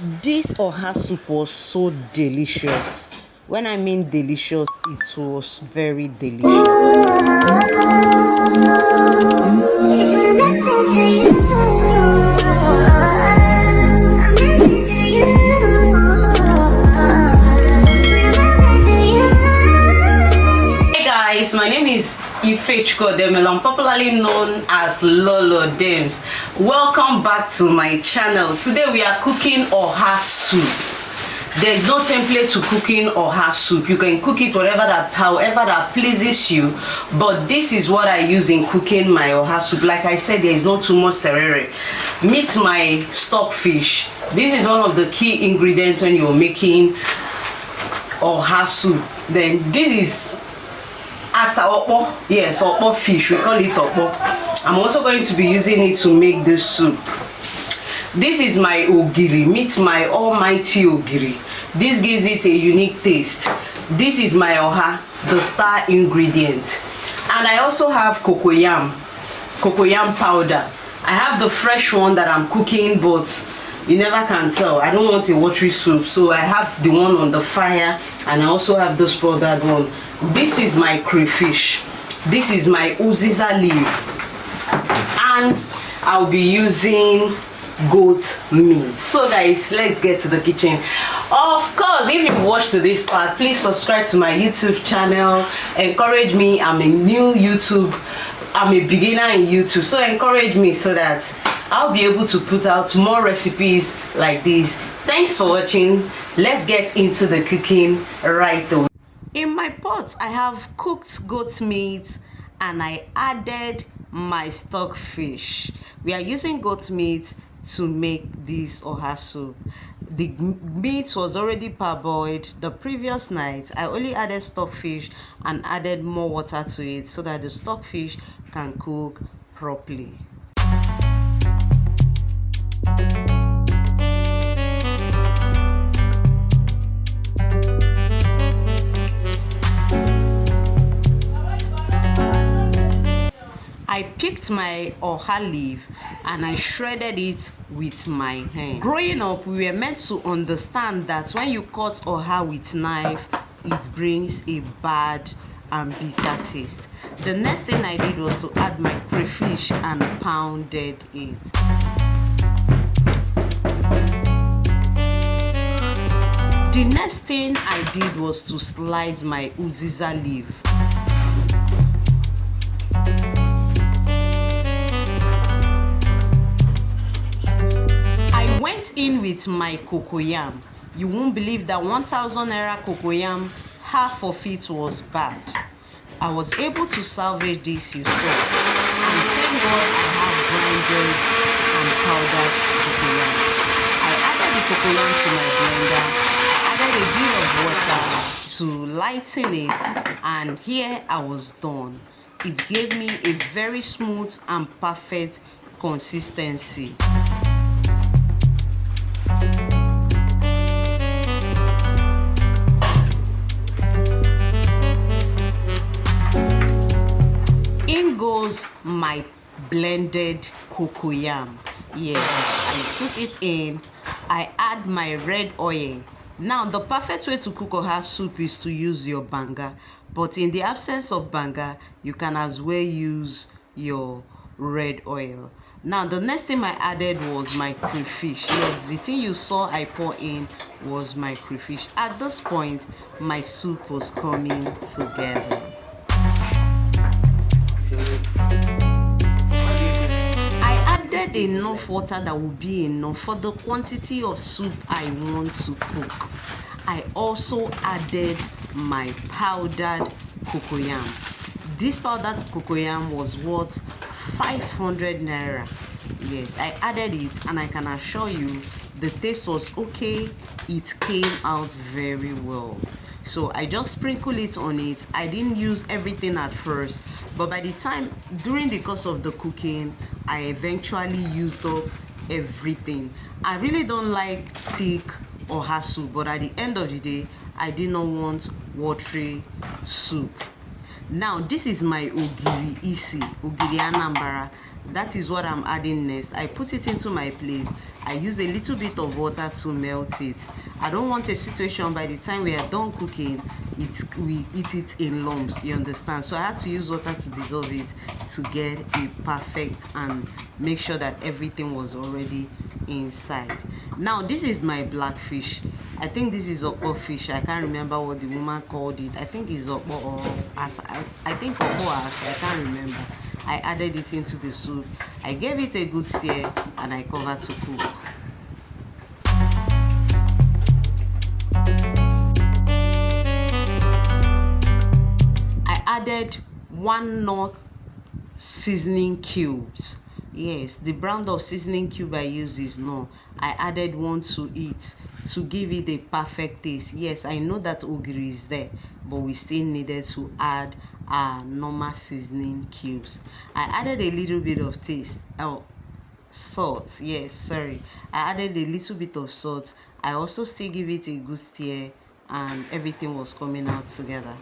This Oha soup was so delicious. When I mean delicious, it was very delicious. Hey guys, my name is I'm popularly known as Lolo Dems. Welcome back to my channel. Today we are cooking Oha soup. There's no template to cooking Oha soup. You can cook it however that pleases you, but this is what I use in cooking my Oha soup. Like I said, there is not too much serere. Meet my stockfish. This is one of the key ingredients when you're making Oha soup. Then this is asa okpo. Yes, okpo fish, we call it okpo. I'm also going to be using it to make this soup. This is my ogiri. Meet my almighty ogiri. This gives it a unique taste. This is my oha, the star ingredient. And I also have cocoyam powder. I have the fresh one that I'm cooking, but you never can tell. I don't want a watery soup, so I have the one on the fire, and I also have this powdered one. This is my crayfish. This is my uziza leaf, and I'll be using goat meat. So guys, let's get to the kitchen. Of course, if you've watched to this part, please subscribe to my YouTube channel. Encourage me. I'm a beginner in YouTube, so encourage me so that I'll be able to put out more recipes like this. Thanks for watching. Let's get into the cooking right away. In my pot, I have cooked goat meat and I added my stockfish. We are using goat meat to make this Oha soup. The meat was already parboiled the previous night. I only added stockfish and added more water to it so that the stockfish can cook properly. I picked my oha leaf and I shredded it with my hand. Growing up, we were meant to understand that when you cut oha with knife, it brings a bad and bitter taste. The next thing I did was to add my crayfish and pounded it. The next thing I did was to slice my uziza leaf. In with my cocoyam. You won't believe that 1,000 naira cocoyam, half of it was bad. I was able to salvage this, you saw. And thank God I have grinded and powdered cocoyam. I added the cocoyam to my blender. I added a bit of water to lighten it, and here I was done. It gave me a very smooth and perfect consistency. In goes my blended cocoyam. Yes, I put it in. I add my red oil. Now, the perfect way to cook Oha soup is to use your banga, but in the absence of banga, you can as well use your red oil. Now, the next thing I added was my crayfish. Yes, the thing you saw I pour in was my crayfish. At this point, my soup was coming together. I added enough water that will be enough for the quantity of soup I want to cook. I also added my powdered cocoyam. This powdered cocoyam was worth 500 naira. Yes, I added it and I can assure you the taste was okay. It came out very well. So I just sprinkle it on it. I didn't use everything at first, but by the time during the course of the cooking, I eventually used up everything. I really don't like thick Oha soup, but at the end of the day, I did not want watery soup. Now this is my ogiri isi, ogiri anambra. That is what I'm adding next. I put it into my plate. I use a little bit of water to melt it. I don't want a situation by the time we are done cooking, we eat it in lumps, you understand? So I had to use water to dissolve it to get it perfect and make sure that everything was already inside. Now this is my black fish. I think this is okpo fish. I can't remember what the woman called it. I think it's okpo or as I think okpo as, I can't remember. I added it into the soup. I gave it a good stir and I covered to cook. I added 1 knock seasoning cubes. Yes, the brand of seasoning cube I use is no. I added 1 to it to give it a perfect taste. Yes, I know that ogiri is there, but we still needed to add normal seasoning cubes. I added a little bit of salt. Yes, sorry, I added a little bit of salt. I also still give it a good stir and everything was coming out together.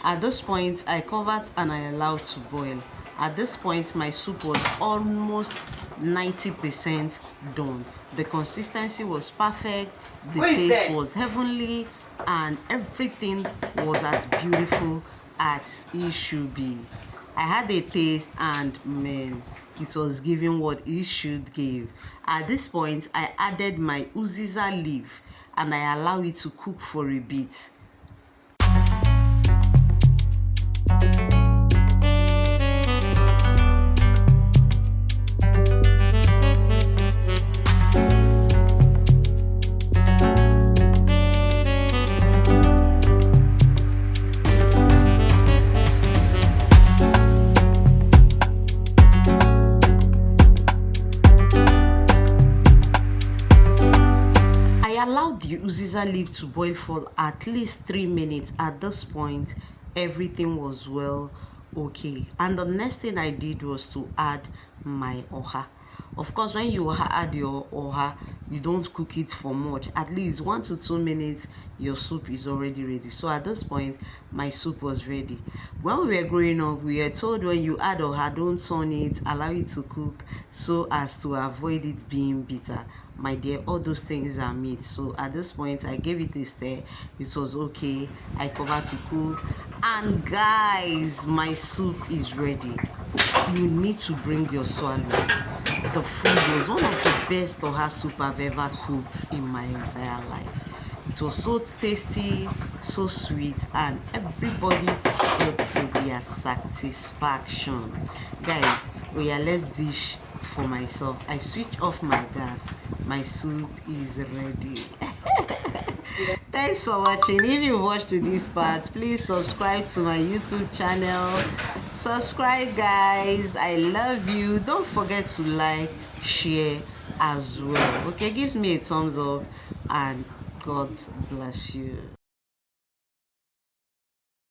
At this point, I covered and I allowed to boil. At this point, my soup was almost 90% done. The consistency was perfect, the taste was heavenly, and everything was as beautiful as it should be. I had a taste and man, it was giving what it should give. At this point, I added my uziza leaf and I allow it to cook for a bit. Allow the uziza leaf to boil for at least 3 minutes. At this point, everything was well okay, and the next thing I did was to add my oha. Of course, when you add your oha, you don't cook it for much. At least 1 to 2 minutes, your soup is already ready. So at this point, my soup was ready. When we were growing up, we were told when you add oha, don't turn it, allow it to cook so as to avoid it being bitter. My dear, all those things are meat. So at this point, I gave it a stir. It was okay. I covered to cook, and guys, my soup is ready. You need to bring your swallow. The food was one of the best oha soup I've ever cooked in my entire life. It was so tasty, so sweet, and everybody ate to their satisfaction. Guys, let's dish for myself. I switch off my gas. My soup is ready. Thanks for watching. If you watched to this part, please subscribe to my YouTube channel. Subscribe, guys. I love you. Don't forget to like, share as well. Okay, give me a thumbs up and God bless you.